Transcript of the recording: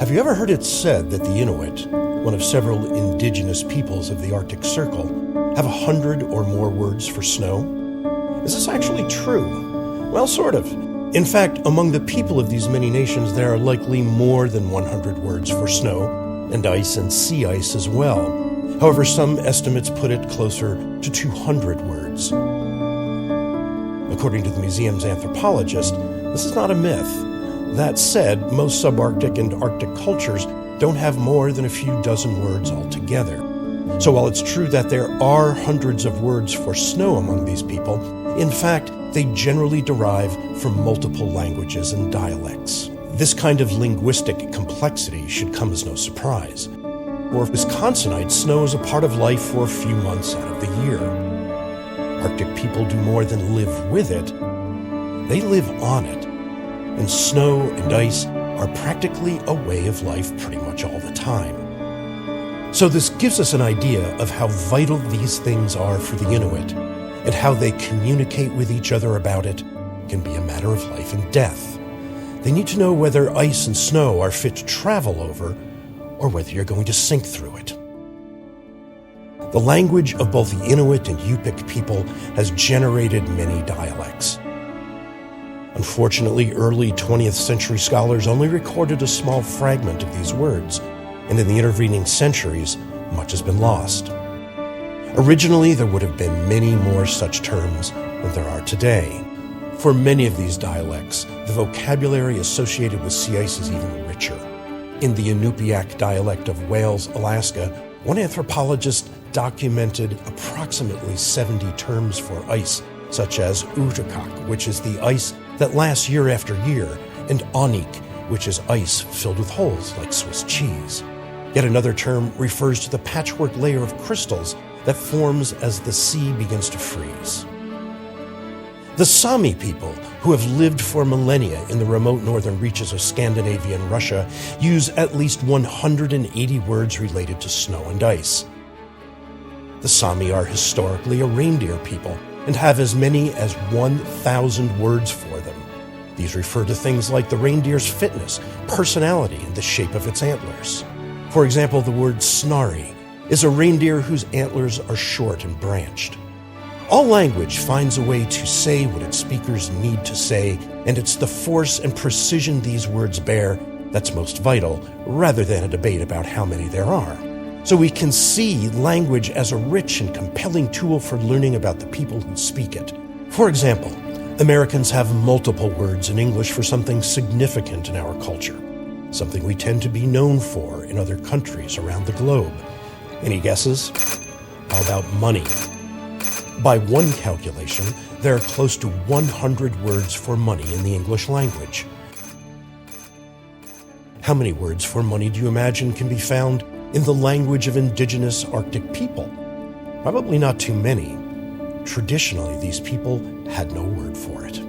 Have you ever heard it said that the Inuit, one of several indigenous peoples of the Arctic Circle, have 100 or more words for snow? Is this actually true? Well, sort of. In fact, among the people of these many nations, there are likely more than 100 words for snow, and ice and sea ice as well. However, some estimates put it closer to 200 words. According to the museum's anthropologist, this is not a myth. That said, most subarctic and Arctic cultures don't have more than a few dozen words altogether. So while it's true that there are hundreds of words for snow among these people, in fact, they generally derive from multiple languages and dialects. This kind of linguistic complexity should come as no surprise. For Wisconsinites, snow is a part of life for a few months out of the year. Arctic people do more than live with it. They live on it. And snow and ice are practically a way of life pretty much all the time. So this gives us an idea of how vital these things are for the Inuit, and how they communicate with each other about it can be a matter of life and death. They need to know whether ice and snow are fit to travel over, or whether you're going to sink through it. The language of both the Inuit and Yupik people has generated many dialects. Unfortunately, early 20th century scholars only recorded a small fragment of these words, and in the intervening centuries, much has been lost. Originally, there would have been many more such terms than there are today. For many of these dialects, the vocabulary associated with sea ice is even richer. In the Inupiaq dialect of Wales, Alaska, one anthropologist documented approximately 70 terms for ice, such as utakak, which is the ice that lasts year after year, and onik, which is ice filled with holes like Swiss cheese. Yet another term refers to the patchwork layer of crystals that forms as the sea begins to freeze. The Sami people, who have lived for millennia in the remote northern reaches of Scandinavian Russia, use at least 180 words related to snow and ice. The Sami are historically a reindeer people and have as many as 1,000 words for them. These refer to things like the reindeer's fitness, personality, and the shape of its antlers. For example, the word snarry is a reindeer whose antlers are short and branched. All language finds a way to say what its speakers need to say, and it's the force and precision these words bear that's most vital, rather than a debate about how many there are. So we can see language as a rich and compelling tool for learning about the people who speak it. For example, Americans have multiple words in English for something significant in our culture, something we tend to be known for in other countries around the globe. Any guesses? How about money? By one calculation, there are close to 100 words for money in the English language. How many words for money do you imagine can be found in the language of indigenous Arctic people? Probably not too many. Traditionally, these people had no word for it.